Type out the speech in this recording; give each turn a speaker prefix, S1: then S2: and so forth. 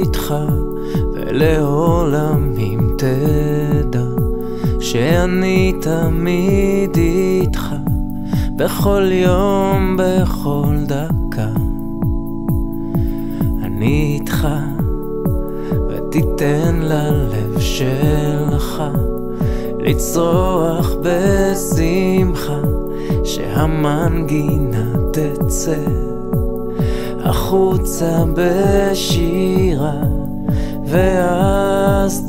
S1: איתך, ולעולם אם תדע שאני תמיד איתך, בכל יום, בכל דקה. אני איתך, ותיתן ללב שלך לצרוח בשמחה, שהמנגינה תצא החוצה בשירה, ואז